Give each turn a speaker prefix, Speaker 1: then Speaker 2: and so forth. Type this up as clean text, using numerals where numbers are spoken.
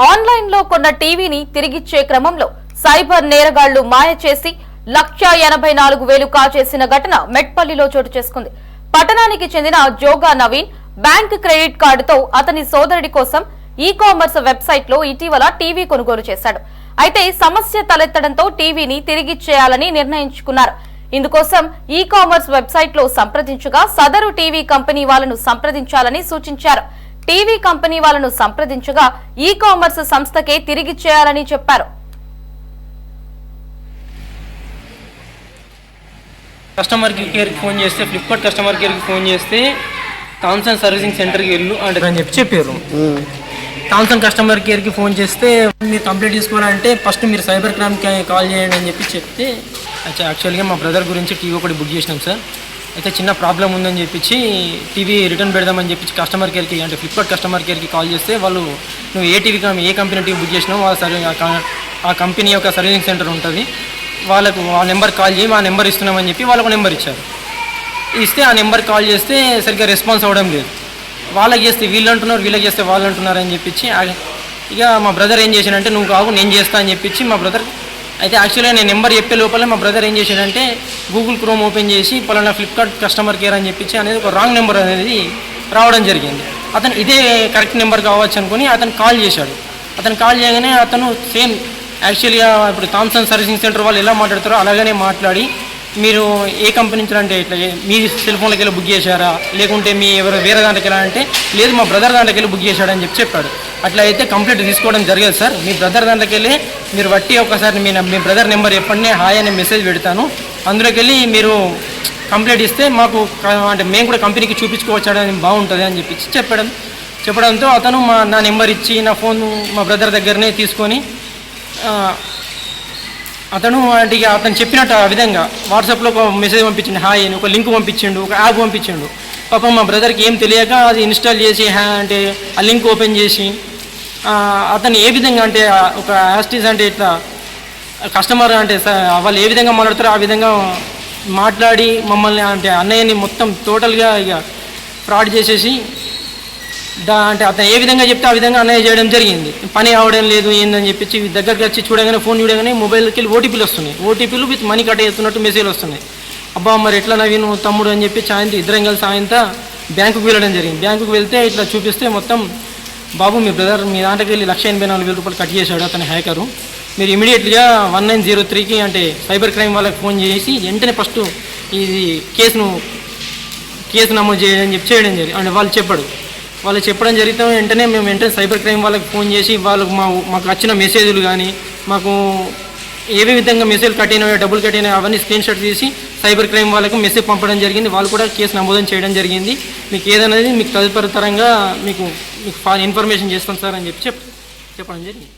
Speaker 1: Online లో కొన్న టీవీని తిరిగిచ్చే క్రమంలో సైబర్ నేరగాళ్లు మాయ చేసి 1,84,000 కాజేసిన ఘటన మెట్పల్లిలో చోటు చేసుకుంది. పట్టణానికి చెందిన జోగా నవీన్ బ్యాంక్ క్రెడిట్ కార్డుతో అతని సోదరుడి కోసం ఈ-కామర్స్ వెబ్సైట్ లో ఇటీవల టీవీ కొనుగోలు చేశాడు. అయితే సమస్య తలెత్తడంతో టీవీని తిరిగిచ్చేయాలని నిర్ణయించుకున్నారు. ఇందుకోసం ఈ-కామర్స్ వెబ్సైట్ లో సంప్రదించగా సదరు టీవీ కంపెనీ వాళ్ళను సంప్రదించాలని సూచించారు. టీవీ కంపెనీ వాళ్ళను సంప్రదించగా ఈ-కామర్స్ సంస్థకే తిరిగిచ్చేయాలని చెప్పారు.
Speaker 2: కస్టమర్ కేర్కి ఫోన్ చేస్తే ఫ్లిప్కార్ట్ కస్టమర్ కేర్కి ఫోన్ చేస్తే థామ్సన్ సర్వీసింగ్ సెంటర్కి వెళ్ళు అంటే అని చెప్పారు. థామ్సన్ కస్టమర్ కేర్కి ఫోన్ చేస్తే మీరు కంప్లీట్ తీసుకోవాలంటే ఫస్ట్ మీరు సైబర్ క్రైమ్కి కాల్ చేయండి అని చెప్తే యాక్చువల్గా మా బ్రదర్ గురించి టీవీ ఒకటి బుక్ చేసినాం సార్. అయితే చిన్న ప్రాబ్లం ఉందని చెప్పించి టీవీ రిటర్న్ పెడదామని చెప్పి కస్టమర్ కేర్కి అంటే ఫ్లిప్కార్ట్ కస్టమర్ కేర్కి కాల్ చేస్తే వాళ్ళు నువ్వు ఏ కంపెనీ టీవీ బుక్ చేసినావు ఆ కంపెనీ యొక్క సర్వీసింగ్ సెంటర్ ఉంటుంది, వాళ్ళకు ఆ నెంబర్ కాల్ చేయి, ఆ నెంబర్ ఇస్తున్నామని చెప్పి వాళ్ళకు నెంబర్ ఇచ్చారు. ఇస్తే ఆ నెంబర్ కాల్ చేస్తే సరిగ్గా రెస్పాన్స్ అవ్వడం లేదు. వాళ్ళకి చేస్తే వీళ్ళు అంటున్నారు, వీళ్ళకి చేస్తే వాళ్ళు అంటున్నారు అని చెప్పించి ఇక మా బ్రదర్ ఏం చేశాడంటే నువ్వు కావు నేను చేస్తా అని చెప్పించి మా బ్రదర్ అయితే యాక్చువల్గా నేను నెంబర్ చెప్పే లోపల మా బ్రదర్ ఏం చేశాడంటే గూగుల్ క్రోమ్ ఓపెన్ చేసి పలానా ఫ్లిప్కార్ట్ కస్టమర్ కేర్ అని చెప్పించి అనేది ఒక రాంగ్ నెంబర్ అనేది రావడం జరిగింది. అతను ఇదే కరెక్ట్ నెంబర్ కావచ్చు అనుకుని అతను కాల్ చేశాడు. అతను కాల్ చేయగానే అతను సేమ్ యాక్చువల్గా ఇప్పుడు థామ్సన్ సర్వీసింగ్ సెంటర్ వాళ్ళు ఎలా మాట్లాడతారో అలాగనే మాట్లాడి మీరు ఏ కంపెనీ నుంచి అంటే ఇట్లా మీ సెల్ ఫోన్లోకి వెళ్ళి బుక్ చేశారా లేకుంటే మీ ఎవరు వేరే దాంట్లోకి వెళ్ళా అంటే లేదు మా బ్రదర్ దాంట్లోకి వెళ్ళి బుక్ చేశాడని చెప్పాడు. అట్లా అయితే కంప్లీట్ తీసుకోవడం జరగదు సార్. మీ బ్రదర్ దాంట్లోకి వెళ్ళి మీరు బట్టి ఒకసారి మీ బ్రదర్ నెంబర్ ఎప్పటినే హాయ్ అనే మెసేజ్ పెడతాను, అందులోకి వెళ్ళి మీరు కంప్లీట్ ఇస్తే మాకు అంటే మేము కూడా కంపెనీకి చూపించుకోవచ్చాడని బాగుంటుంది అని చెప్పడంతో అతను నా నెంబర్ ఇచ్చి నా ఫోన్ మా బ్రదర్ దగ్గరనే తీసుకొని అతను అంటే అతను చెప్పినట్టు ఆ విధంగా వాట్సాప్లో ఒక మెసేజ్ పంపించిండు, హాయ్ అని ఒక లింక్ పంపించిండు, ఒక యాప్ పంపించిండు. పాపం మా బ్రదర్కి ఏం తెలియక అది ఇన్స్టాల్ చేసి అంటే ఆ లింక్ ఓపెన్ చేసి అతను ఏ విధంగా అంటే ఒక యాస్టీస్ అంటే ఇట్లా కస్టమర్ అంటే వాళ్ళు ఏ విధంగా మాట్లాడతారో ఆ విధంగా మాట్లాడి మమ్మల్ని అంటే అన్నయ్యని మొత్తం టోటల్గా ఇక ఫ్రాడ్ చేసేసి అంటే అతను ఏ విధంగా చెప్తే ఆ విధంగా అన్నయ్య చేయడం జరిగింది. పని అవడం లేదు ఏందని చెప్పి దగ్గరికి వచ్చి చూడగానే ఫోన్ చూడగానే మొబైల్కి వెళ్ళి ఓటీపీలు వస్తున్నాయి, ఓటీపీలు విత్ మనీ కట్ అవుతున్నట్టు మెసేజ్లు వస్తున్నాయి. అబ్బా మరి ఎట్లా నవీను తమ్ముడు అని చెప్పి ఇద్దరం కలిసి సాయంత్రం బ్యాంకుకి వెళ్ళడం జరిగింది. బ్యాంకుకి వెళ్తే ఇట్లా చూపిస్తే మొత్తం బాబు మీ బ్రదర్ మీ దాంట్లోకి వెళ్ళి 1,84,000 రూపాయలు కట్ చేశాడు అతను హ్యాకరు, మీరు ఇమీడియట్గా 1903కి అంటే సైబర్ క్రైమ్ వాళ్ళకి ఫోన్ చేసి వెంటనే ఫస్ట్ ఇది కేసు నమోదు చేయడం జరిగింది అంటే వాళ్ళు చెప్పడం జరిగితే వెంటనే మేము వెంటనే సైబర్ క్రైమ్ వాళ్ళకి ఫోన్ చేసి వాళ్ళకు మాకు వచ్చిన మెసేజ్లు కానీ మాకు ఏ విధంగా మెసేజ్ కట్టినాయో డబ్బులు కట్టినాయో అవన్నీ స్క్రీన్ షాట్ తీసి సైబర్ క్రైమ్ వాళ్ళకు మెసేజ్ పంపడం జరిగింది. వాళ్ళు కూడా కేసు నమోదం చేయడం జరిగింది. మీకు ఏదనేది మీకు తదుపరి తరంగా మీకు ఇన్ఫర్మేషన్ చేస్తాం సార్ అని చెప్పడం జరిగింది.